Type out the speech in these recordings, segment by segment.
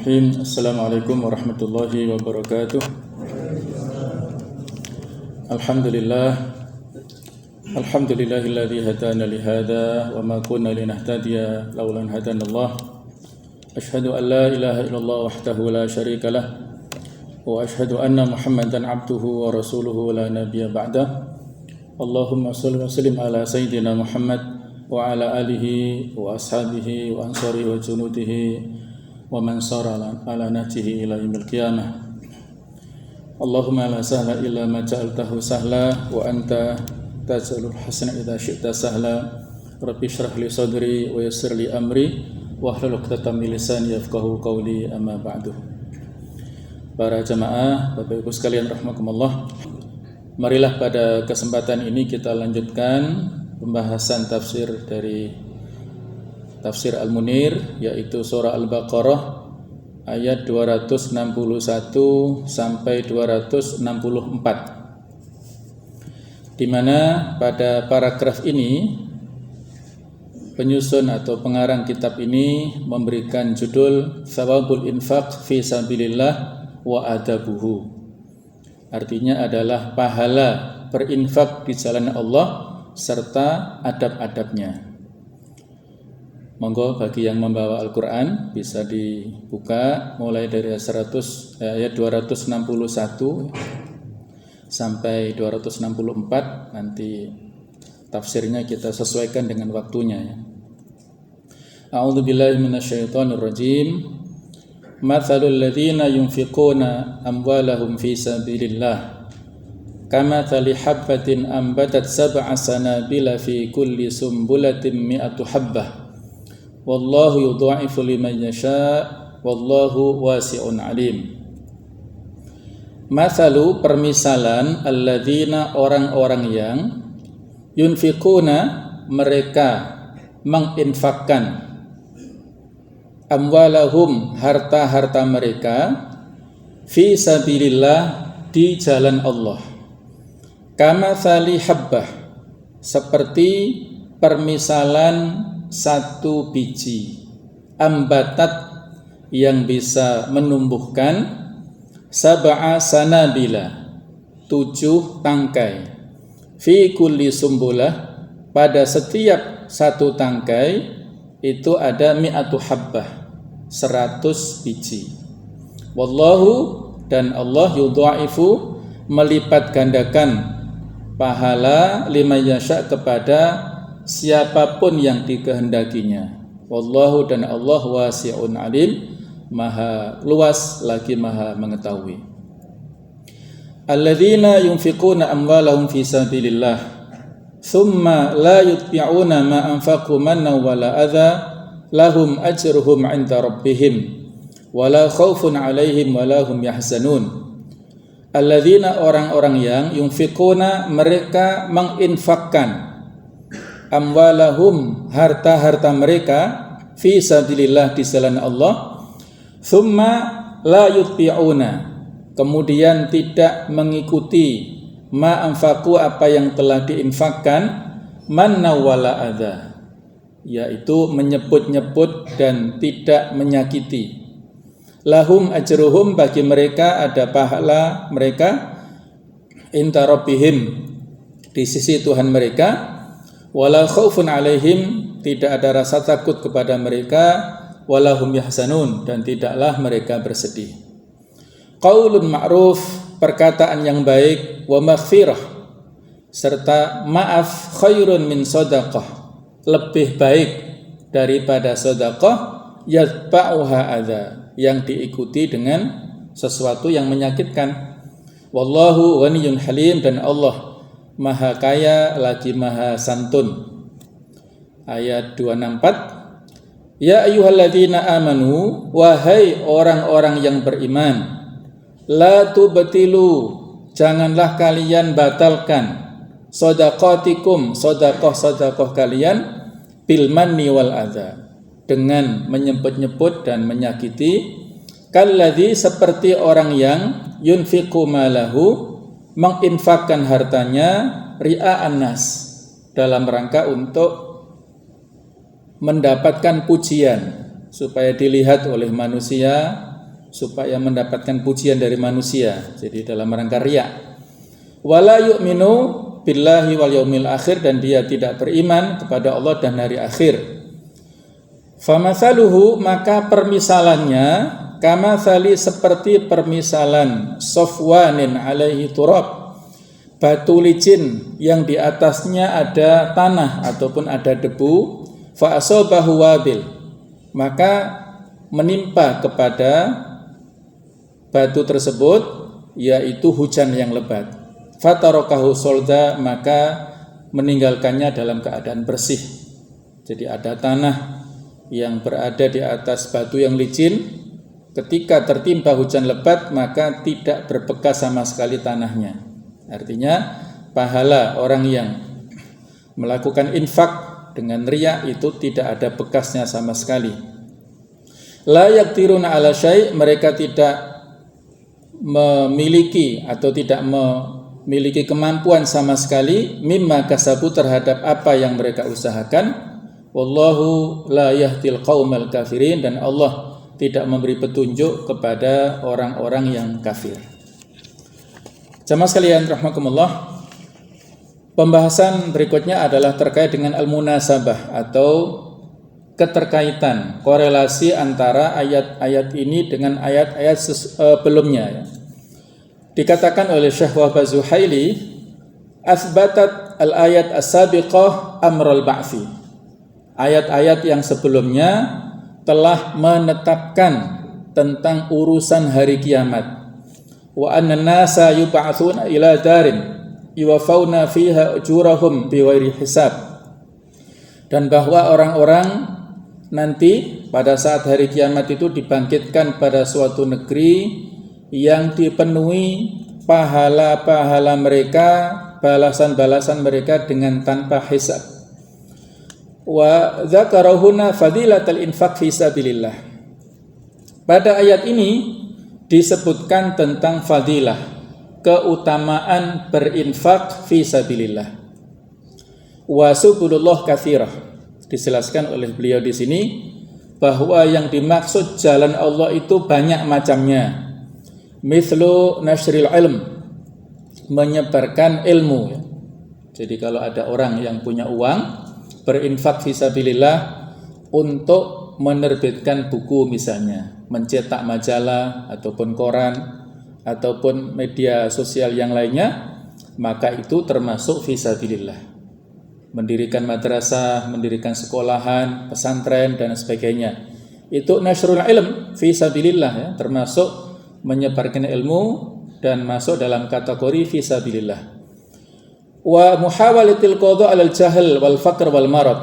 Bismillahirrahmanirrahim. Assalamualaikum warahmatullahi wabarakatuh. Alhamdulillahilladzi hadana li hadza wa ma kunna linahtadiya laula an hadanallah. Asyhadu an la ilaha illallah wahdahu la syarika lah wa asyhadu anna Muhammadan abduhu wa rasuluhu la nabiyya ba'dah. Allahumma shalli wa sallim ala sayyidina Muhammad wa ala alihi wa ashabihi wa ansarihi wa junudihi wa man sara ala nahjihi ila yaumil qiyamah. Allahumma la sahla illa ma ja'altahu sahla wa anta taj'alul hasana idza syi'ta sahla. Rabbi shrah li sadri wa yassir li amri wa hlul 'uqdatam min lisani yafqahu qawli, amma ba'du. Para jamaah, Bapak Ibu sekalian rahimakumullah. Marilah pada kesempatan ini kita lanjutkan pembahasan tafsir dari Tafsir Al-Munir, yaitu surah Al-Baqarah ayat 261 sampai 264, di mana pada paragraf ini penyusun atau pengarang kitab ini memberikan judul Thawabul Infaq fi Sabilillah wa Adabuhu. Artinya adalah pahala berinfak di jalan Allah serta adab-adabnya. Monggo bagi yang membawa Al-Quran bisa dibuka mulai dari ayat 261 sampai 264. Nanti tafsirnya kita sesuaikan dengan waktunya ya. A'udzubillahi minasyaitonirrajim. Mathalul ladzina yunfiquna amwalahum fi sabilillah kamathali habbatin ambatat sab'a sanabila fi kulli sumbulatin mi'atu habbah. Wallahu yudha'ifu liman yasha' wallahu wasi'un alim. Mathalu permisalan alladzina orang-orang yang yunfiquna mereka menginfakkan amwalahum harta-harta mereka fi sabilillah di jalan Allah. Kamathali habbah seperti permisalan satu biji ambatat yang bisa menumbuhkan sab'a sanabila 7 tangkai fi kulli sumbulah pada setiap satu tangkai itu ada mi'atu habbah 100 biji. Wallahu dan Allah yudha'ifu melipat gandakan pahala liman yasha' kepada siapapun yang dikehendakinya. Wallahu dan Allah wasi'un alim, maha luas lagi maha mengetahui. Alladzina yunfiquna amwalahum fi sabilillah thumma la yutbi'una ma anfaqu manna wala adza lahum ajruhum 'inda rabbihim wala khaufun 'alaihim wala hum yahzanun. Alladzina orang-orang yang yunfiquna mereka menginfakkan amwalahum harta-harta mereka fi sabilillah di jalan Allah, thumma la yutbi'una kemudian tidak mengikuti ma anfaqu apa yang telah diinfakkan manna wala adza yaitu menyebut-nyebut dan tidak menyakiti. Lahum ajruhum bagi mereka ada pahala mereka inda rabbihim di sisi Tuhan mereka. Wala khaufun alaihim tidak ada rasa takut kepada mereka, wala hum yahzanun dan tidaklah mereka bersedih. Qaulun ma'ruf perkataan yang baik, wa maghfirah serta maaf khairun min shadaqah lebih baik daripada sedekah, yatba'uha adza yang diikuti dengan sesuatu yang menyakitkan. Wallahu ghaniyyun halim dan Allah maha kaya lagi maha santun. Ayat 264. Ya ayyuhalladzina amanu wahai orang-orang yang beriman, la tubtilu janganlah kalian batalkan shadaqatikum sedekah kalian bil manni wal adza dengan menyebut-nyebut dan menyakiti. Kalladzi seperti orang yang yunfiqu malahu menginfakkan hartanya ria'an nas dalam rangka untuk mendapatkan pujian supaya dilihat oleh manusia supaya mendapatkan pujian dari manusia. Jadi dalam rangka riya. Wala yu'minu billahi wal yaumil akhir, dan dia tidak beriman kepada Allah dan hari akhir. Famathaluhu, maka permisalannya kamathali, seperti permisalan Safwanin alaihi turab, batu licin yang di atasnya ada tanah ataupun ada debu. Fa asabahu wabil, maka menimpa kepada batu tersebut yaitu hujan yang lebat. Fatarakahu solda, maka meninggalkannya dalam keadaan bersih. Jadi ada tanah yang berada di atas batu yang licin, ketika tertimpa hujan lebat maka tidak berbekas sama sekali tanahnya. Artinya pahala orang yang melakukan infak dengan riya itu tidak ada bekasnya sama sekali. La yaktiruna ala syai', mereka tidak memiliki atau tidak memiliki kemampuan sama sekali mimma kasabu, terhadap apa yang mereka usahakan. Wallahu la yahdil qaumal kafirin, dan Allah tidak memberi petunjuk kepada orang-orang yang kafir. Jamaah sekalian rahimakumullah, pembahasan berikutnya adalah terkait dengan al-munasabah atau keterkaitan, korelasi antara ayat-ayat ini dengan ayat-ayat sebelumnya ya. Dikatakan oleh Syekh Wahbah Zuhaili, asbatat al-ayat as-sabiqah amral ba'thi. Ayat-ayat yang sebelumnya telah menetapkan tentang urusan hari kiamat. Wa anna nasa yub'atsuna ila darin yuwafawna fiha ujurahum biwairi hisab, dan bahwa orang-orang nanti pada saat hari kiamat itu dibangkitkan pada suatu negeri yang dipenuhi pahala-pahala mereka, balasan-balasan mereka dengan tanpa hisab. Wa dzakarahuna fadilatal infaq fi sabilillah. Pada ayat ini disebutkan tentang fadilah, keutamaan berinfak fi sabilillah. Wa subulullah katsirah. Dijelaskan oleh beliau di sini bahwa yang dimaksud jalan Allah itu banyak macamnya. Mithlu nashril ilm, menyebarkan ilmu. Jadi kalau ada orang yang punya uang, berinfak fi sabilillah untuk menerbitkan buku misalnya, mencetak majalah ataupun koran ataupun media sosial yang lainnya, maka itu termasuk fisabilillah. Mendirikan madrasah, mendirikan sekolahan, pesantren dan sebagainya. Itu nasrul ilm fisabilillah ya, termasuk menyebarkan ilmu dan masuk dalam kategori fisabilillah. Wa muhawalatil qadha 'alal jahl wal faqr wal marad,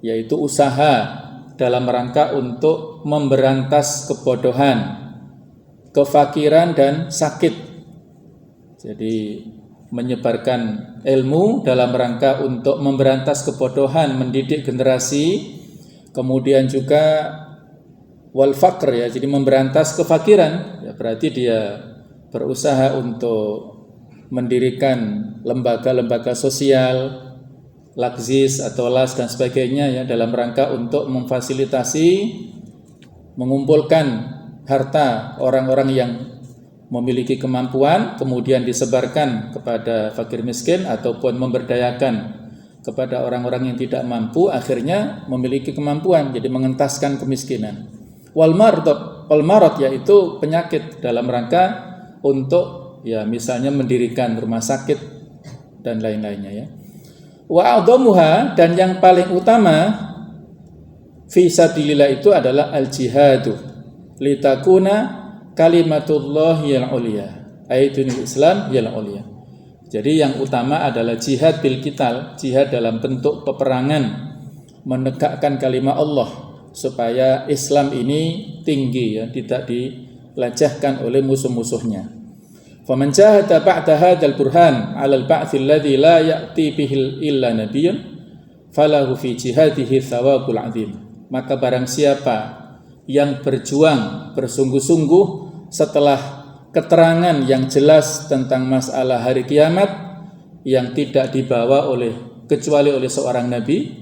yaitu usaha dalam rangka untuk memberantas kebodohan, kefakiran dan sakit. Jadi menyebarkan ilmu dalam rangka untuk memberantas kebodohan, mendidik generasi, kemudian juga wal faqr ya, jadi memberantas kefakiran. Ya, berarti dia berusaha untuk mendirikan lembaga-lembaga sosial, lakzis atau las dan sebagainya ya, dalam rangka untuk memfasilitasi mengumpulkan harta orang-orang yang memiliki kemampuan, kemudian disebarkan kepada fakir miskin ataupun memberdayakan kepada orang-orang yang tidak mampu, akhirnya memiliki kemampuan, jadi mengentaskan kemiskinan. Wal marad yaitu penyakit, dalam rangka untuk ya misalnya mendirikan rumah sakit dan lain-lainnya ya. Wa a'dhamuha, dan yang paling utama fi sabilillah itu adalah al-jihadu litakuna kalimatullahi al-ulya, ayatul Islam yal ulya. Jadi yang utama adalah jihad bil qital, jihad dalam bentuk peperangan, menegakkan kalimat Allah supaya Islam ini tinggi ya, tidak dilacahkan oleh musuh-musuhnya. Faman jahada ba'da hadzal burhan 'ala al-ba'ts alladhi la ya'ti bihi illa nabiyyun falahu fi jihadihi thawabul 'adzim. Maka barang siapa yang berjuang bersungguh-sungguh setelah keterangan yang jelas tentang masalah hari kiamat yang tidak dibawa kecuali oleh seorang nabi.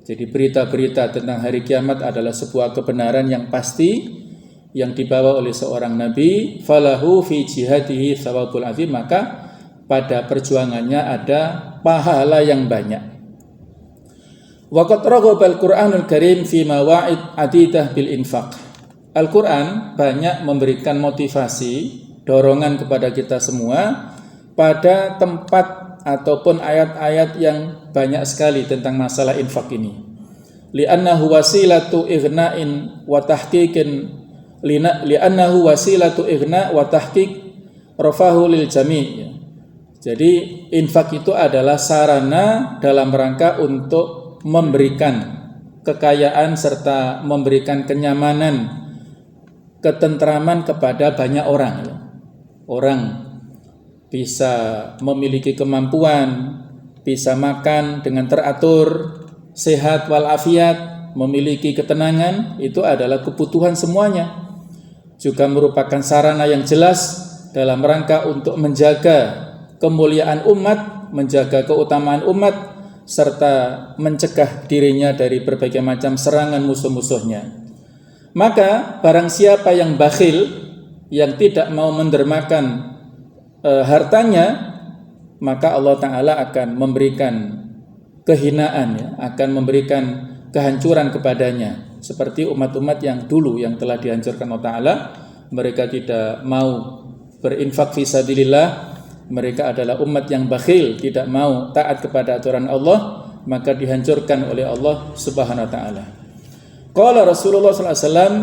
Jadi berita-berita tentang hari kiamat adalah sebuah kebenaran yang pasti yang dibawa oleh seorang nabi, falahu fi jihadihi thawabul azim, maka pada perjuangannya ada pahala yang banyak. Waqad raghaba al-Qur'anul Karim fi mawa'id adidah bil infaq. Al-Qur'an banyak memberikan motivasi, dorongan kepada kita semua pada tempat ataupun ayat-ayat yang banyak sekali tentang masalah infak ini. Li'annahu wasilatu ighna'in wa tahqiqin li'annahu wasilatu ighna' wa tahqiq rafahu lil jami'. Jadi infak itu adalah sarana dalam rangka untuk memberikan kekayaan serta memberikan kenyamanan, ketentraman kepada banyak orang. Orang bisa memiliki kemampuan, bisa makan dengan teratur, sehat walafiat, memiliki ketenangan, itu adalah kebutuhan semuanya. Juga merupakan sarana yang jelas dalam rangka untuk menjaga kemuliaan umat, menjaga keutamaan umat, serta mencegah dirinya dari berbagai macam serangan musuh-musuhnya. Maka barang siapa yang bakhil, yang tidak mau mendermakan hartanya, maka Allah Ta'ala akan memberikan kehinaan, ya, akan memberikan kehancuran kepadanya. Seperti umat-umat yang dulu yang telah dihancurkan Allah Ta'ala, mereka tidak mau berinfak fisabilillah, mereka adalah umat yang bakhil, tidak mau taat kepada aturan Allah, maka dihancurkan oleh Allah Subhanahu wa Ta'ala. Qala Rasulullah sallallahu alaihi wasallam,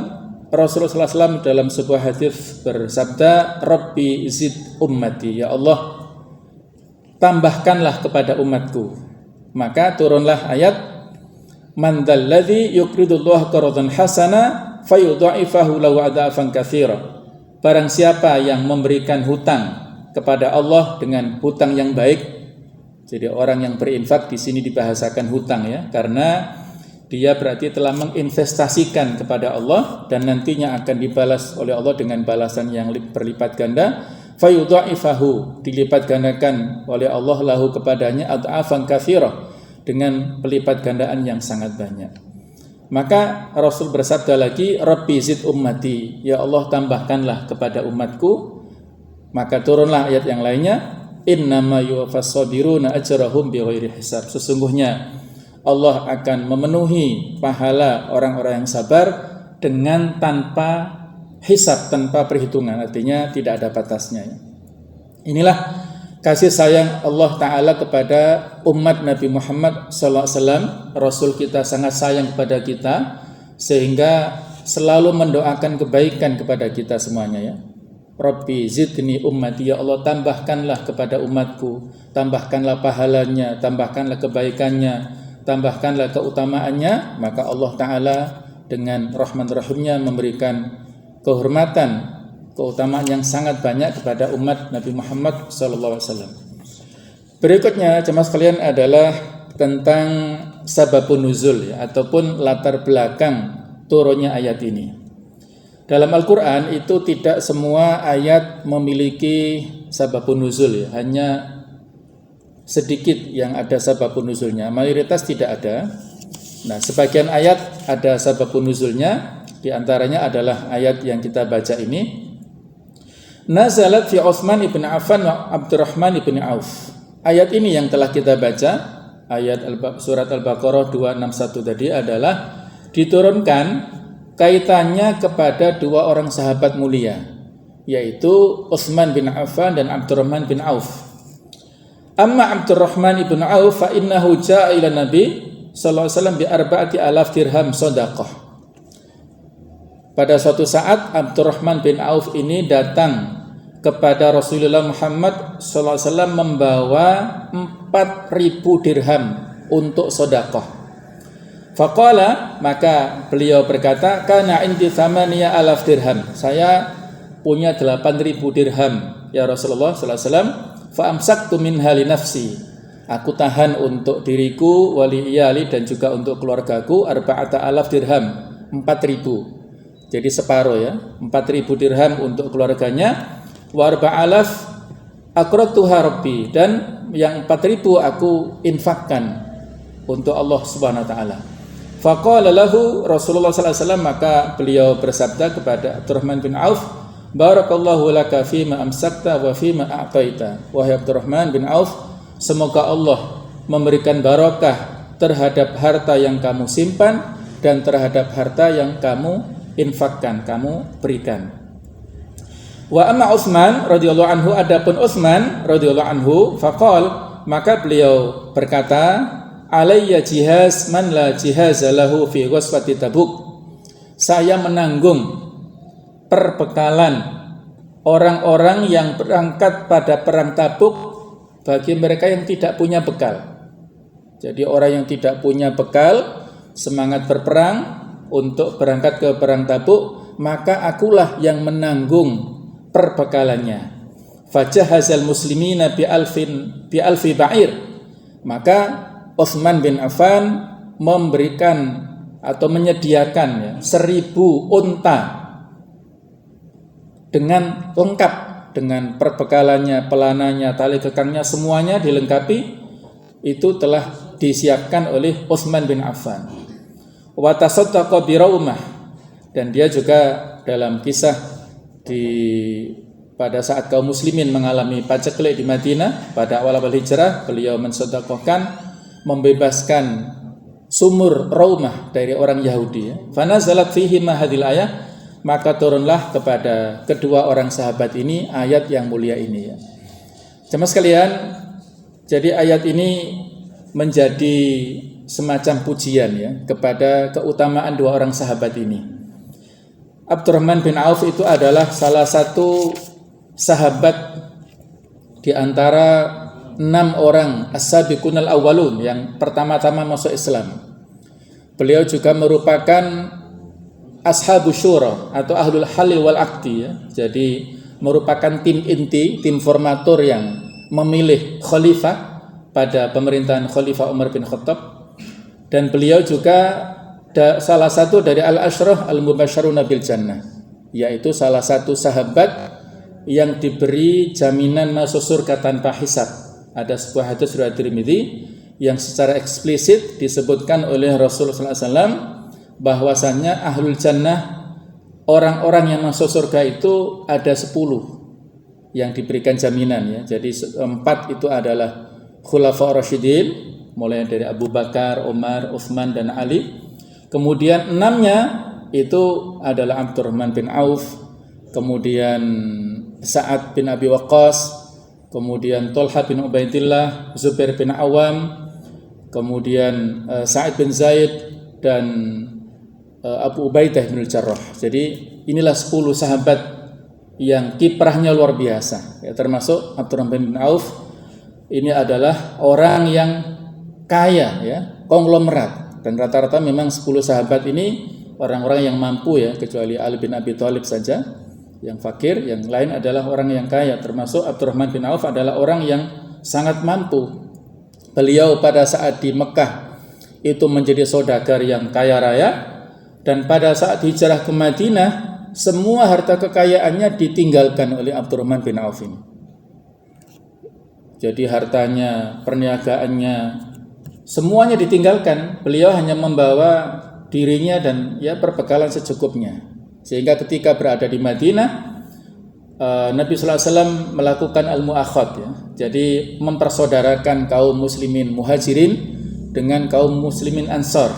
Rasulullah sallallahu alaihi wasallam dalam sebuah hadis bersabda, Rabbi zid ummati, ya Allah tambahkanlah kepada umatku. Maka turunlah ayat, man dzalladzi yuqridullaha qardan hasana fayudha'ifahu lahu adafan katsira. Barang siapa yang memberikan hutang kepada Allah dengan hutang yang baik. Jadi orang yang berinfak di sini dibahasakan hutang, ya, karena dia berarti telah menginvestasikan kepada Allah dan nantinya akan dibalas oleh Allah dengan balasan yang berlipat ganda. Fayudha'ifahu, dilipat gandakan oleh Allah lahu kepadanya ad'afan katsirah, dengan pelipat gandaan yang sangat banyak. Maka Rasul bersabda lagi, Rabbi zid ummati, ya Allah tambahkanlah kepada umatku. Maka turunlah ayat yang lainnya, innama yuwaffas sabiruna ajrahum bighairi hisab. Sesungguhnya Allah akan memenuhi pahala orang-orang yang sabar dengan tanpa hisab, tanpa perhitungan, artinya tidak ada batasnya. Inilah kasih sayang Allah Ta'ala kepada umat Nabi Muhammad SAW. Rasul kita sangat sayang kepada kita, sehingga selalu mendoakan kebaikan kepada kita semuanya, ya. Rabbi zidni ummati, ya Allah tambahkanlah kepada umatku, tambahkanlah pahalanya, tambahkanlah kebaikannya, tambahkanlah keutamaannya. Maka Allah Ta'ala dengan rahman rahimnya memberikan kehormatan, keutamaan yang sangat banyak kepada umat Nabi Muhammad SAW. Berikutnya jemaah sekalian adalah tentang sababun nuzul, ya, ataupun latar belakang turunnya ayat ini. Dalam Al-Quran itu tidak semua ayat memiliki sababun nuzul, ya. Hanya sedikit yang ada sababun nuzulnya, mayoritas tidak ada. Nah, sebagian ayat ada sababun nuzulnya, di antaranya adalah ayat yang kita baca ini. Nazalat fi Utsman ibn Affan wa Abdurrahman ibn Auf. Ayat ini yang telah kita baca, ayat surat Al-Baqarah 261 tadi, adalah diturunkan kaitannya kepada dua orang sahabat mulia, yaitu Utsman bin Affan dan Abdurrahman bin Auf. Amma Abdurrahman ibn Auf fa innahu ja'a ila Nabi sallallahu alaihi wasallam bi 4,000 dirham shadaqah. Pada suatu saat Abdurrahman bin Auf ini datang kepada Rasulullah Muhammad sallallahu alaihi wasallam membawa 4.000 dirham untuk sedekah. Faqala, maka beliau berkata, kana indi 8,000 dirham. Saya punya 8.000 dirham ya Rasulullah sallallahu alaihi wasallam. Fa amsaktu minha li nafsi. Aku tahan untuk diriku, wali iyali, dan juga untuk keluargaku 4,000 dirham, 4.000. Jadi separuh, ya, 4.000 dirham untuk keluarganya, wa 4,000 aqradtuha rabbi, dan yang 4.000 aku infakkan untuk Allah Subhanahu wa taala. Faqala lahu Rasulullah sallallahu alaihi wasallam, maka beliau bersabda kepada Abdurrahman bin Auf, barakallahu laka fima amsakta wa fima a'taita. Wahai Abdurrahman bin Auf, semoga Allah memberikan barakah terhadap harta yang kamu simpan dan terhadap harta yang kamu infakkan, kamu berikan. Wa amma Utsman radhiyallahu anhu, adapun Utsman radhiyallahu anhu, faqal, maka beliau berkata, alayya jihaz man la jihaza lahu fi ghazwati Tabuk. Saya menanggung perbekalan orang-orang yang berangkat pada perang Tabuk bagi mereka yang tidak punya bekal. Jadi orang yang tidak punya bekal, semangat berperang untuk berangkat ke perang Tabuk, maka akulah yang menanggung perbekalannya. Fajahazal muslimina bi alfi ba'ir. Maka Utsman bin Affan memberikan atau menyediakan 1.000 unta dengan lengkap, dengan perbekalannya, pelananya, tali kekangnya, semuanya dilengkapi. Itu telah disiapkan oleh Utsman bin Affan. Wa tasaddaqa bi raumah, dan dia juga dalam kisah pada saat kaum muslimin mengalami paceklik di Madinah pada awal-awal hijrah, beliau mensedekahkan, membebaskan sumur Raumah dari orang Yahudi. Fanazalat fihi ma hadhil ayah, maka turunlah kepada kedua orang sahabat ini ayat yang mulia ini ya. Jemaah sekalian, jadi ayat ini menjadi semacam pujian ya kepada keutamaan dua orang sahabat ini. Abdurrahman bin Auf itu adalah salah satu sahabat di antara 6 orang as-sabiqunal awwalun yang pertama-tama masuk Islam. Beliau juga merupakan ashabus syura atau ahlul halil wal aqdi ya. Jadi merupakan tim inti, tim formatur yang memilih khalifah pada pemerintahan Khalifah Umar bin Khattab, dan beliau juga salah satu dari al-asyrah al-mubasysyaruna bil jannah, yaitu salah satu sahabat yang diberi jaminan masuk surga tanpa hisab. Ada sebuah hadis riwayat Tirmidzi yang secara eksplisit disebutkan oleh Rasulullah SAW bahwasanya ahlul jannah, orang-orang yang masuk surga itu ada 10 yang diberikan jaminan ya. Jadi 4 itu adalah Khulafa Rasyidin, mulai dari Abu Bakar, Umar, Utsman dan Ali. Kemudian 6-nya itu adalah Abdurrahman bin Auf, kemudian Sa'ad bin Abi Waqqas, kemudian Thalhah bin Ubaidillah, Zubair bin Awam, kemudian Sa'id bin Zaid dan Abu Ubaidah bin Jarrah. Jadi inilah 10 sahabat yang kiprahnya luar biasa ya, termasuk Abdurrahman bin Auf. Ini adalah orang yang kaya ya, konglomerat, dan rata-rata memang 10 sahabat ini orang-orang yang mampu ya, kecuali Ali bin Abi Thalib saja yang fakir, yang lain adalah orang yang kaya, termasuk Abdurrahman bin Auf adalah orang yang sangat mampu. Beliau pada saat di Mekah itu menjadi saudagar yang kaya raya, dan pada saat hijrah ke Madinah semua harta kekayaannya ditinggalkan oleh Abdurrahman bin Auf ini. Jadi hartanya, perniagaannya, semuanya ditinggalkan. Beliau hanya membawa dirinya dan ya perbekalan secukupnya. Sehingga ketika berada di Madinah, Nabi sallallahu alaihi wasallam melakukan al-mu'akhad ya. Jadi mempersaudarakan kaum muslimin muhajirin dengan kaum muslimin ansar.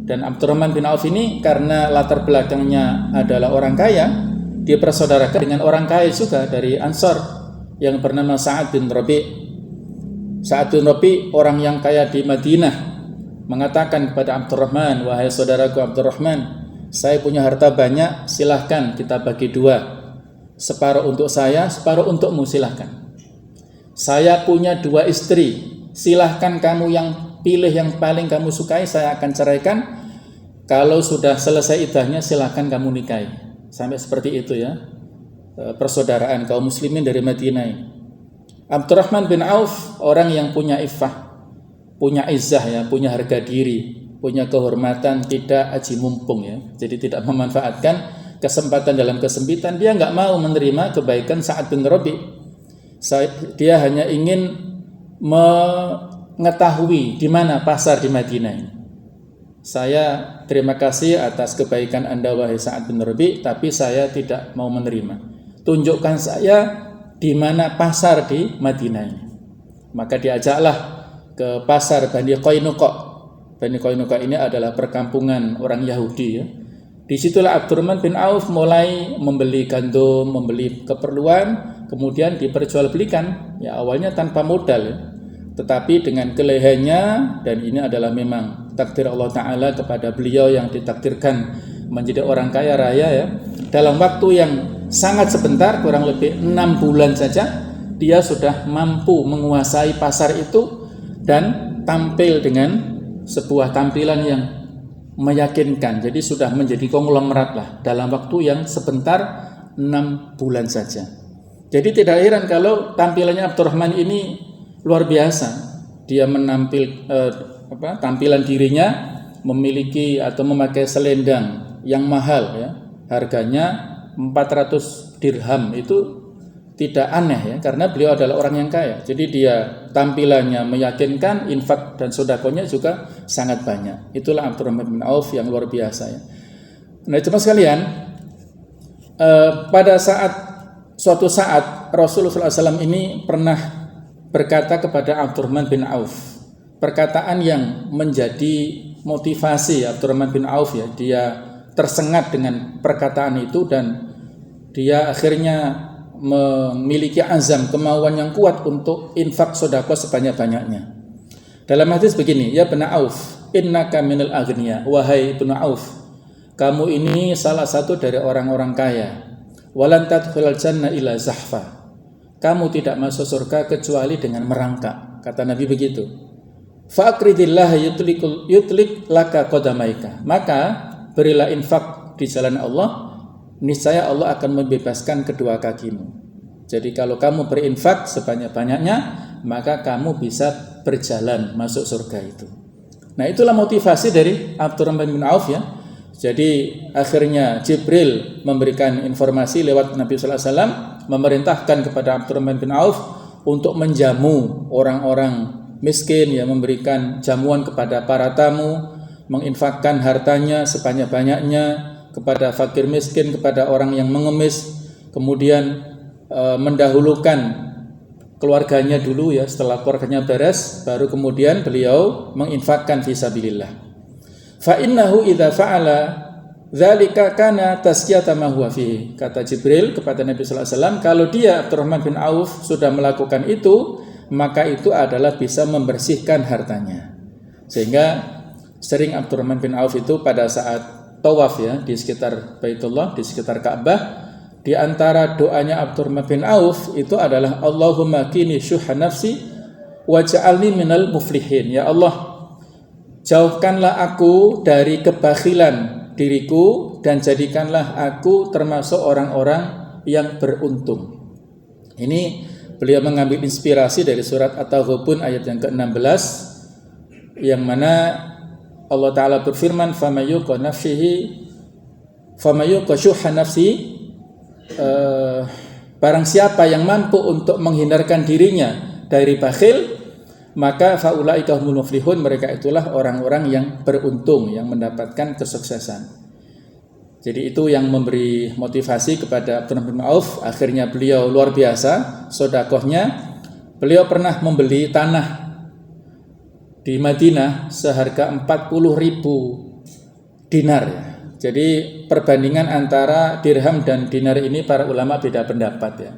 Dan Abdurrahman bin Auf ini karena latar belakangnya adalah orang kaya, dia persaudarakan dengan orang kaya juga dari ansar yang bernama Sa'ad bin Rabi'. Sa'ad bin Rabi', orang yang kaya di Madinah, mengatakan kepada Abdurrahman, wahai saudaraku Abdurrahman, saya punya harta banyak, silahkan kita bagi 2. Separuh untuk saya, separuh untukmu, silahkan. Saya punya 2 istri, silahkan kamu yang pilih yang paling kamu sukai, saya akan ceraikan. Kalau sudah selesai iddahnya, silahkan kamu nikahi. Sampai seperti itu ya, persaudaraan kaum muslimin dari Madinah ini. Abdurrahman bin Auf orang yang punya iffah, punya izzah ya, punya harga diri, punya kehormatan, tidak aji mumpung ya. Jadi tidak memanfaatkan kesempatan dalam kesempitan. Dia enggak mau menerima kebaikan Sa'ad bin Rabi'. Dia hanya ingin mengetahui di mana pasar di Madinah ini. saya terima kasih atas kebaikan Anda wahai Sa'ad bin Rabi, tapi saya tidak mau menerima. Tunjukkan saya di mana pasar di Madinah ini. Maka diajaklah ke pasar Bani Qainuqa. Bani Qainuqa ini adalah perkampungan orang Yahudi ya. Disitulah Abdurrahman bin Auf mulai membeli gandum, membeli keperluan, kemudian diperjualbelikan. Ya awalnya tanpa modal ya. Tetapi dengan kelehennya, dan ini adalah memang takdir Allah Ta'ala kepada beliau yang ditakdirkan menjadi orang kaya raya ya, dalam waktu yang sangat sebentar, kurang lebih 6 bulan saja, dia sudah mampu menguasai pasar itu dan tampil dengan sebuah tampilan yang meyakinkan. Jadi sudah menjadi konglomerat lah dalam waktu yang sebentar, 6 bulan saja. Jadi tidak heran kalau tampilannya Abdurrahman ini luar biasa. Dia tampilan dirinya memiliki atau memakai selendang yang mahal ya. Harganya 400 dirham, itu tidak aneh ya, karena beliau adalah orang yang kaya. Jadi dia tampilannya meyakinkan, infak dan sedekahnya juga sangat banyak. Itulah Abdurrahman bin Auf yang luar biasa ya. Nah, teman sekalian, pada suatu saat Rasulullah SAW ini pernah berkata kepada Abdurrahman bin Auf, perkataan yang menjadi motivasi Abdurrahman bin Auf ya. Dia tersengat dengan perkataan itu dan dia akhirnya memiliki azam, kemauan yang kuat untuk infak sedekah sebanyak-banyaknya. Dalam hadis begini, ya Ibnu Auf, innaka minal aghniya, wahai Ibnu Auf, kamu ini salah satu dari orang-orang kaya. Walan tadkhulal jannah ila zahfa, kamu tidak masuk surga kecuali dengan merangkak, kata Nabi begitu. Fa'akridillah yutlik laka qadamaika, maka berilah infak di jalan Allah, niscaya Allah akan membebaskan kedua kakimu. Jadi kalau kamu berinfak sebanyak-banyaknya, maka kamu bisa berjalan masuk surga itu. Nah, itulah motivasi dari Abdurrahman bin Auf ya. Jadi akhirnya Jibril memberikan informasi lewat Nabi sallallahu alaihi wasallam, memerintahkan kepada Abdurrahman bin Auf untuk menjamu orang-orang miskin ya, memberikan jamuan kepada para tamu, menginfakkan hartanya sebanyak-banyaknya kepada fakir miskin, kepada orang yang mengemis, kemudian mendahulukan keluarganya dulu ya, setelah keluarganya beres baru kemudian beliau menginfakkan fisabilillah. Fa innahu idza fa'ala dzalika kana taskiyata ma huwa fihi, kata Jibril kepada Nabi sallallahu alaihi wasallam, kalau dia Abdurrahman bin Auf sudah melakukan itu, maka itu adalah bisa membersihkan hartanya. Sehingga sering Abdurrahman bin Auf itu pada saat tawaf ya di sekitar Baitullah, di sekitar Ka'bah, di antara doanya Abdurrahman bin Auf itu adalah Allahumma qini syuha nafsi waj'alni minal muflihin. Ya Allah, jauhkanlah aku dari kebakhilan diriku dan jadikanlah aku termasuk orang-orang yang beruntung. Ini beliau mengambil inspirasi dari surat At-Taghabun ayat yang ke-16, yang mana Allah Ta'ala berfirman, famayuqa syuha nafsi, barang siapa yang mampu untuk menghindarkan dirinya dari bakhil, maka faulaika humul muflihun, mereka itulah orang-orang yang beruntung, yang mendapatkan kesuksesan. Jadi itu yang memberi motivasi kepada Abdurrahman bin Auf. Akhirnya beliau luar biasa sedekahnya. Beliau pernah membeli tanah di Madinah seharga 40.000 dinar ya. Jadi perbandingan antara dirham dan dinar ini para ulama beda pendapat ya.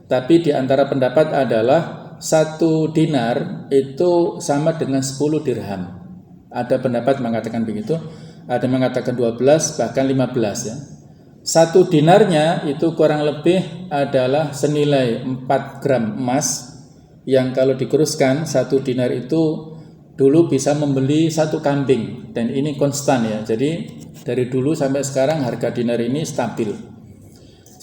Tapi di antara pendapat adalah 1 dinar itu sama dengan 10 dirham. Ada pendapat mengatakan begitu, ada mengatakan 12 bahkan 15 ya. 1 dinarnya itu kurang lebih adalah senilai 4 gram emas, yang kalau dikuruskan 1 dinar itu dulu bisa membeli 1 kambing, dan ini konstan ya. Jadi dari dulu sampai sekarang harga dinar ini stabil.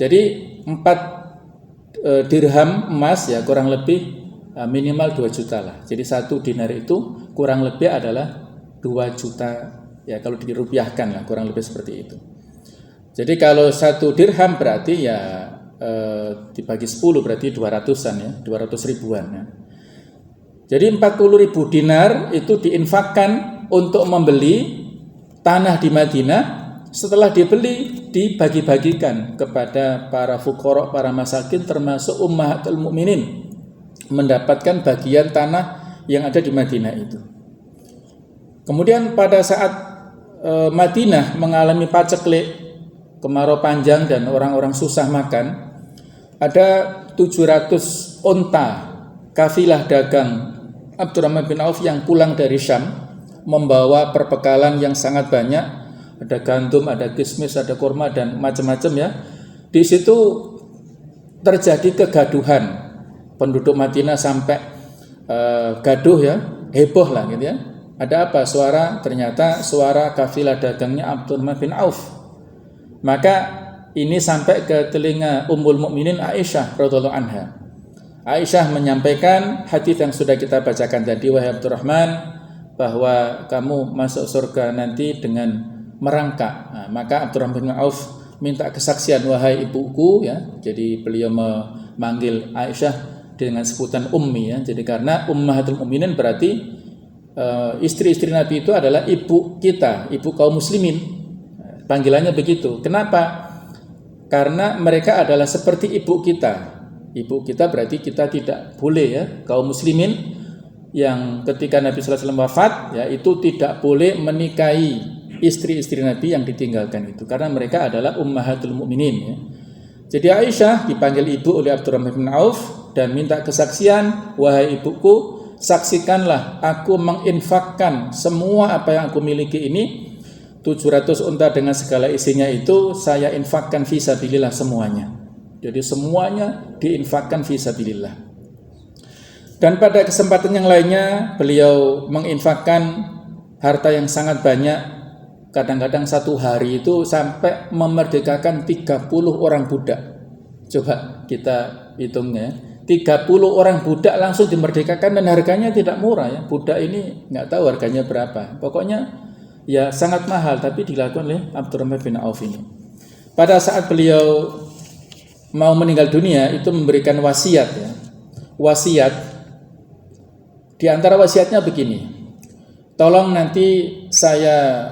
Jadi 4 dirham emas ya kurang lebih minimal 2 juta lah. Jadi 1 dinar itu kurang lebih adalah 2 juta ya, kalau dirupiahkan lah kurang lebih seperti itu. Jadi kalau 1 dirham berarti ya dibagi 10 berarti 200-an ya, 200 ribuan ya. Jadi 40.000 dinar itu diinfakkan untuk membeli tanah di Madinah, setelah dibeli dibagi-bagikan kepada para fuqara, para masakin termasuk ummahatul mukminin mendapatkan bagian tanah yang ada di Madinah itu. Kemudian pada saat Madinah mengalami paceklik, kemarau panjang dan orang-orang susah makan, ada 700 onta kafilah dagang Abdurrahman bin Auf yang pulang dari Syam membawa perbekalan yang sangat banyak, ada gandum, ada kismis, ada kurma dan macam-macam ya. Di situ terjadi kegaduhan, penduduk Madinah sampai gaduh ya, heboh lah gitu ya. Ada apa? Ternyata suara kafilah dagangnya Abdurrahman bin Auf. Maka ini sampai ke telinga Ummul Mukminin Aisyah radhiyallahu anha. Aisyah menyampaikan hadis yang sudah kita bacakan tadi, wahai Abdurrahman, bahwa kamu masuk surga nanti dengan merangkak. Nah, maka Abdurrahman bin Auf minta kesaksian, wahai ibuku ya. Jadi beliau memanggil Aisyah dengan sebutan ummi ya. Jadi karena ummahatul mukminin berarti istri-istri Nabi itu adalah ibu kita, ibu kaum muslimin. Panggilannya begitu. Kenapa? Karena mereka adalah seperti ibu kita. Ibu kita berarti kita tidak boleh ya, kaum muslimin yang ketika Nabi sallallahu alaihi wasallam wafat ya, itu tidak boleh menikahi istri-istri Nabi yang ditinggalkan itu, karena mereka adalah ummahatul mukminin ya. Jadi Aisyah dipanggil ibu oleh Abdurrahman bin Auf dan minta kesaksian, wahai ibuku, saksikanlah aku menginfakkan semua apa yang aku miliki ini, 700 unta dengan segala isinya itu saya infakkan fisabilillah semuanya. Jadi semuanya diinfakkan fisabilillah. Dan pada kesempatan yang lainnya beliau menginfakkan harta yang sangat banyak. Kadang-kadang satu hari itu sampai memerdekakan 30 orang budak. Coba kita hitungnya, 30 orang budak langsung dimerdekakan dan harganya tidak murah ya. Budak ini nggak tahu harganya berapa. Pokoknya ya sangat mahal, tapi dilakukan oleh Abdurrahman bin Auf ini. Pada saat beliau mau meninggal dunia itu memberikan wasiat ya. Wasiat di antara wasiatnya begini. Tolong nanti saya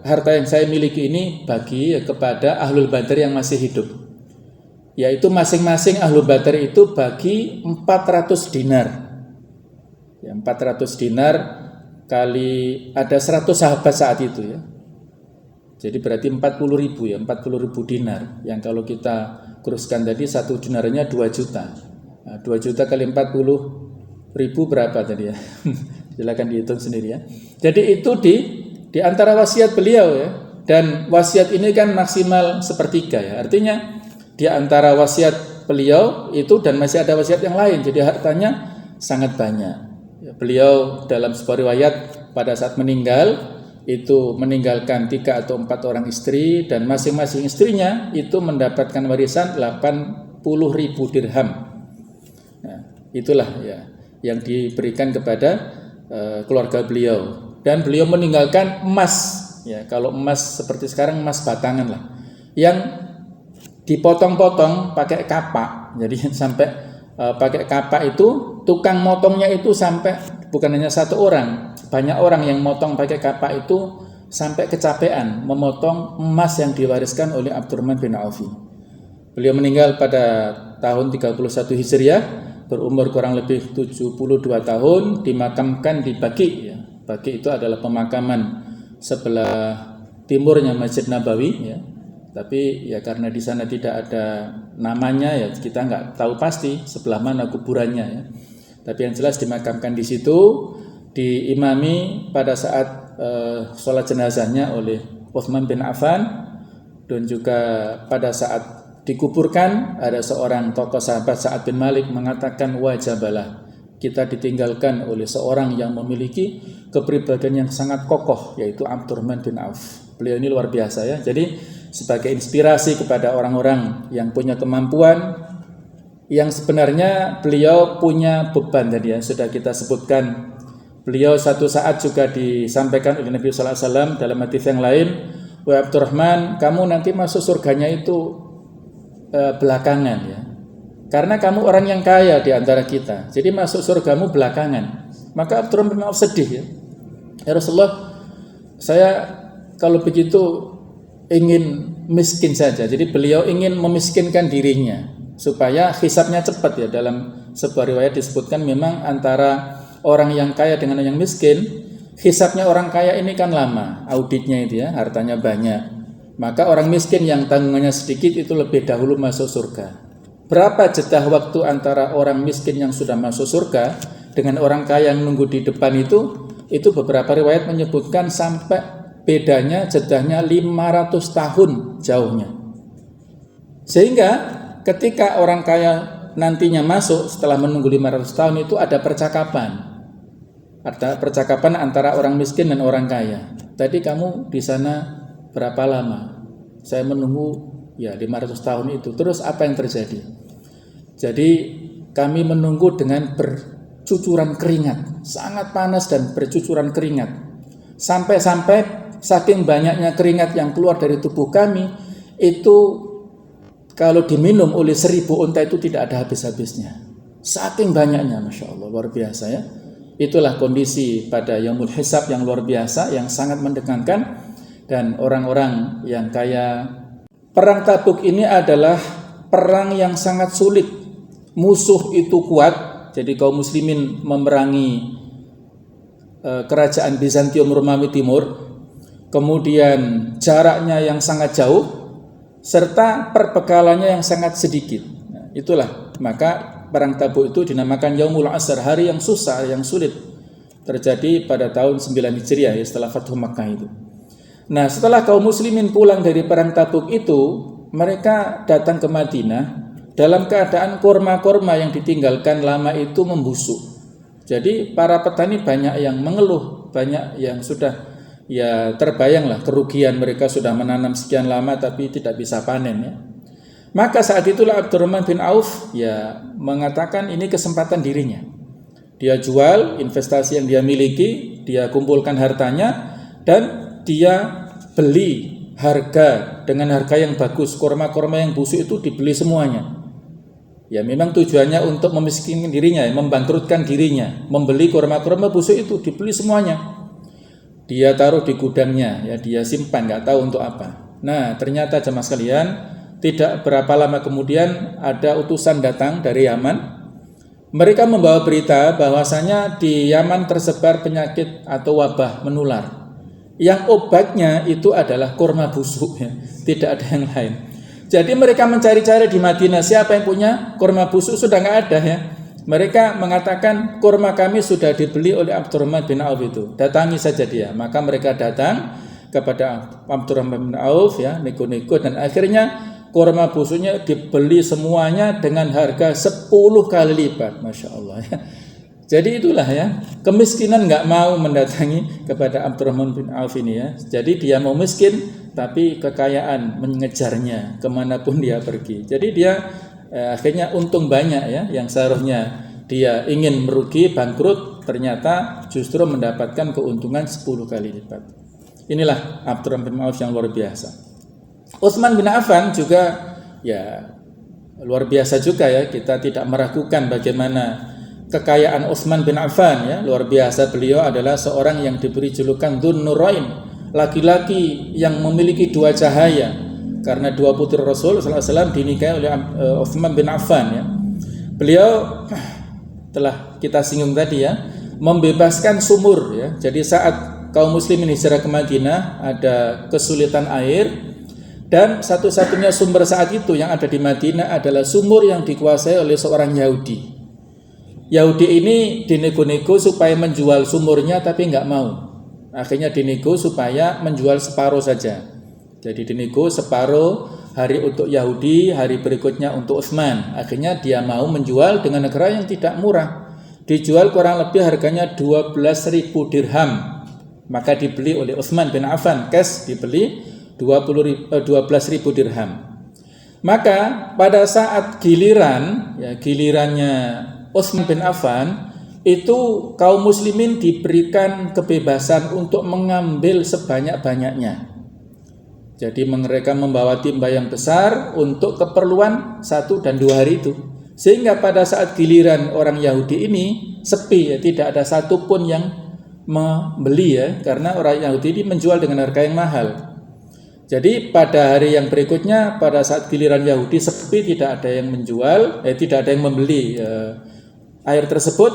harta yang saya miliki ini bagi kepada ahlul badar yang masih hidup. Yaitu masing-masing ahlul badar itu bagi 400 dinar. Ya, 400 dinar kali ada 100 sahabat saat itu ya. Jadi berarti 40.000 ya, 40.000 dinar. Yang kalau kita kuruskan tadi satu dinarnya 2 juta. Nah, 2 juta kali 40.000 berapa tadi ya? Silakan dihitung sendiri ya. Jadi itu di antara wasiat beliau ya. Dan wasiat ini kan maksimal sepertiga ya. Artinya di antara wasiat beliau itu dan masih ada wasiat yang lain. Jadi hartanya sangat banyak. Beliau dalam sebuah riwayat pada saat meninggal itu meninggalkan 3 atau 4 orang istri dan masing-masing istrinya itu mendapatkan warisan 80.000 dirham. Nah, itulah ya yang diberikan kepada keluarga beliau. Dan beliau meninggalkan emas ya, kalau emas seperti sekarang emas batangan lah, yang dipotong-potong pakai kapak. Jadi sampai pakai kapak itu tukang motongnya itu sampai bukan hanya satu orang, banyak orang yang motong pakai kapak itu sampai kecapean memotong emas yang diwariskan oleh Abdurrahman bin Auf. Beliau meninggal pada tahun 31 Hijriah, berumur kurang lebih 72 tahun, dimakamkan di Baqi ya. Baqi itu adalah pemakaman sebelah timurnya Masjid Nabawi ya. Tapi ya karena di sana tidak ada namanya ya kita nggak tahu pasti sebelah mana kuburannya ya. Tapi yang jelas dimakamkan di situ, diimami pada saat sholat jenazahnya oleh Utsman bin Affan, dan juga pada saat dikuburkan ada seorang tokoh sahabat Sa'ad bin Malik mengatakan wajabalah kita ditinggalkan oleh seorang yang memiliki kepribadian yang sangat kokoh, yaitu Abdurrahman bin Auf. Beliau ini luar biasa ya. Jadi sebagai inspirasi kepada orang-orang yang punya kemampuan, yang sebenarnya beliau punya beban tadi ya, sudah kita sebutkan. Beliau satu saat juga disampaikan oleh Nabi sallallahu alaihi wasallam dalam hadis yang lain, "Wahai Abdurrahman, kamu nanti masuk surganya itu belakangan ya. Karena kamu orang yang kaya di antara kita. Jadi masuk surgamu belakangan." Maka Abdurrahman bin Auf sedih ya. Ya Rasulullah, saya kalau begitu ingin miskin saja. Jadi beliau ingin memiskinkan dirinya supaya hisabnya cepat ya. Dalam sebuah riwayat disebutkan memang antara orang yang kaya dengan yang miskin, hisabnya orang kaya ini kan lama, auditnya itu ya, hartanya banyak. Maka orang miskin yang tanggungannya sedikit itu lebih dahulu masuk surga. Berapa jeda waktu antara orang miskin yang sudah masuk surga dengan orang kaya yang nunggu di depan itu beberapa riwayat menyebutkan sampai bedanya jedahnya 500 tahun jauhnya. Sehingga ketika orang kaya nantinya masuk setelah menunggu 500 tahun itu ada percakapan. Ada percakapan antara orang miskin dan orang kaya. Tadi kamu di sana berapa lama? Saya menunggu ya 500 tahun itu. Terus apa yang terjadi? Jadi kami menunggu dengan bercucuran keringat, sangat panas dan bercucuran keringat. Sampai-sampai saking banyaknya keringat yang keluar dari tubuh kami itu kalau diminum oleh 1000 unta itu tidak ada habis-habisnya. Saking banyaknya, Masya Allah, luar biasa ya. Itulah kondisi pada Yaumul Hisab yang luar biasa, yang sangat mendekankan. Dan orang-orang yang kaya. Perang Tabuk ini adalah perang yang sangat sulit. Musuh itu kuat. Jadi kaum muslimin memerangi kerajaan Bizantium Romawi Timur. Kemudian jaraknya yang sangat jauh, serta perbekalannya yang sangat sedikit. Nah, itulah maka perang Tabuk itu dinamakan Yaumul Asr, hari yang susah, yang sulit. Terjadi pada tahun 9 Hijriah ya, setelah Fathu Makkah itu. Nah, setelah kaum muslimin pulang dari perang Tabuk itu, mereka datang ke Madinah dalam keadaan korma-korma yang ditinggalkan lama itu membusuk. Jadi para petani banyak yang mengeluh, banyak yang sudah ya terbayanglah kerugian, mereka sudah menanam sekian lama tapi tidak bisa panen ya. Maka saat itulah Abdurrahman bin Auf ya mengatakan ini kesempatan dirinya. Dia jual investasi yang dia miliki, dia kumpulkan hartanya dan dia beli dengan harga yang bagus. Korma-korma yang busuk itu dibeli semuanya. Ya memang tujuannya untuk memiskinkan dirinya, membangkrutkan dirinya. Membeli korma-korma busuk itu dibeli semuanya. Dia taruh di gudangnya, ya dia simpan, nggak tahu untuk apa. Nah ternyata jemaah sekalian, tidak berapa lama kemudian ada utusan datang dari Yaman. Mereka membawa berita bahwasanya di Yaman tersebar penyakit atau wabah menular. Yang obatnya itu adalah kurma busuk ya, tidak ada yang lain. Jadi mereka mencari-cari di Madinah siapa yang punya kurma busuk, sudah nggak ada ya. Mereka mengatakan kurma kami sudah dibeli oleh Abdurrahman bin Auf itu, datangi saja dia. Maka mereka datang kepada Abdurrahman bin Auf ya, nego-nego dan akhirnya kurma busuknya dibeli semuanya dengan harga 10 kali lipat, Masya Allah ya. Jadi itulah ya, kemiskinan nggak mau mendatangi kepada Abdurrahman bin Auf ini ya. Jadi dia mau miskin, tapi kekayaan mengejarnya kemanapun dia pergi. Jadi dia akhirnya untung banyak ya, yang seharusnya dia ingin merugi, bangkrut, ternyata justru mendapatkan keuntungan 10 kali lipat. Inilah Abdurrahman bin Auf yang luar biasa. Utsman bin Affan juga ya luar biasa juga ya, kita tidak meragukan bagaimana kekayaan Utsman bin Affan ya, luar biasa. Beliau adalah seorang yang diberi julukan Dzun Nurain, laki-laki yang memiliki dua cahaya, karena dua putri Rasul sallallahu alaihi wasallam dinikahi oleh Utsman bin Affan ya. Beliau telah kita singgung tadi ya, membebaskan sumur ya. Jadi saat kaum muslimin hijrah ke Madinah ada kesulitan air, dan satu-satunya sumber saat itu yang ada di Madinah adalah sumur yang dikuasai oleh seorang Yahudi. Yahudi ini dinego-nego supaya menjual sumurnya tapi nggak mau. Akhirnya dinego supaya menjual separuh saja. Jadi dinego separuh hari untuk Yahudi, hari berikutnya untuk Utsman. Akhirnya dia mau menjual dengan harga yang tidak murah. Dijual kurang lebih harganya 12.000 dirham. Maka dibeli oleh Utsman bin Affan, cash dibeli 12.000 dirham. Maka pada saat gilirannya Utsman bin Affan itu kaum muslimin diberikan kebebasan untuk mengambil sebanyak-banyaknya. Jadi mereka membawa timba yang besar untuk keperluan 1 dan 2 hari itu. Sehingga pada saat giliran orang Yahudi ini sepi ya, tidak ada satupun yang membeli ya, karena orang Yahudi ini menjual dengan harga yang mahal. Jadi pada hari yang berikutnya, pada saat giliran Yahudi sepi, tidak ada yang menjual, tidak ada yang membeli air tersebut,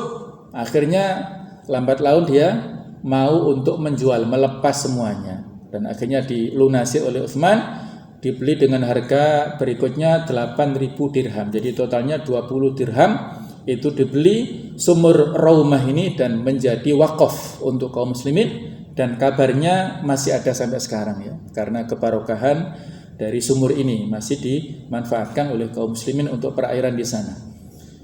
akhirnya lambat laun dia mau untuk menjual, melepas semuanya, dan akhirnya dilunasi oleh Utsman, dibeli dengan harga berikutnya 8.000 dirham. Jadi totalnya 20 dirham itu dibeli sumur Raumah ini dan menjadi wakaf untuk kaum muslimin. Dan kabarnya masih ada sampai sekarang ya, karena kebarokahan dari sumur ini masih dimanfaatkan oleh kaum muslimin untuk perairan di sana.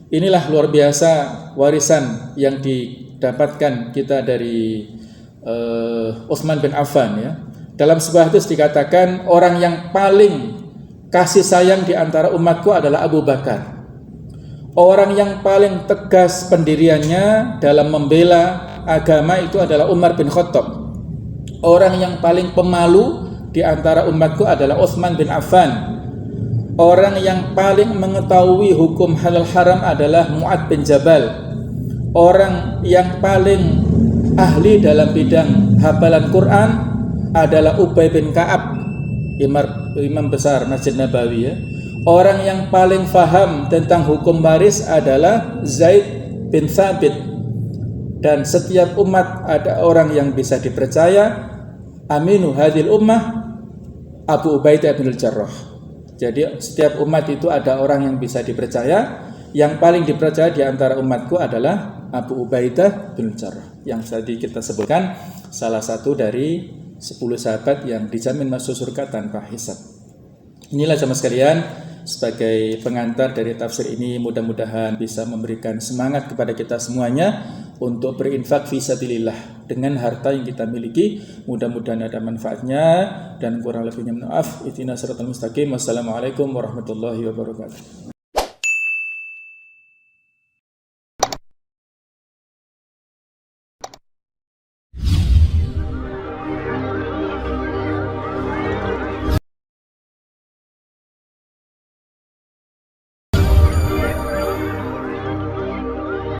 Inilah luar biasa warisan yang didapatkan kita dari Utsman bin Affan ya. Dalam sebuah hadis dikatakan orang yang paling kasih sayang di antara umatku adalah Abu Bakar. Orang yang paling tegas pendiriannya dalam membela agama itu adalah Umar bin Khattab. Orang yang paling pemalu di antara umatku adalah Utsman bin Affan. Orang yang paling mengetahui hukum halal haram adalah Mu'adz bin Jabal. Orang yang paling ahli dalam bidang hafalan Quran adalah Ubay bin Ka'ab, imam besar Masjid Nabawi ya. Orang yang paling faham tentang hukum waris adalah Zaid bin Thabit. Dan setiap umat ada orang yang bisa dipercaya. Aminu hadhil ummah Abu Ubaidah bin Al-Jarrah. Jadi setiap umat itu ada orang yang bisa dipercaya. Yang paling dipercaya di antara umatku adalah Abu Ubaidah bin Al-Jarrah, yang tadi kita sebutkan salah satu dari 10 sahabat yang dijamin masuk surga tanpa hisab. Inilah jemaah sekalian, sebagai pengantar dari tafsir ini, mudah-mudahan bisa memberikan semangat kepada kita semuanya untuk berinfak fisabilillah dengan harta yang kita miliki. Mudah-mudahan ada manfaatnya, dan kurang lebihnya maaf. Ihdinas siratal mustaqim. Wassalamualaikum warahmatullahi wabarakatuh.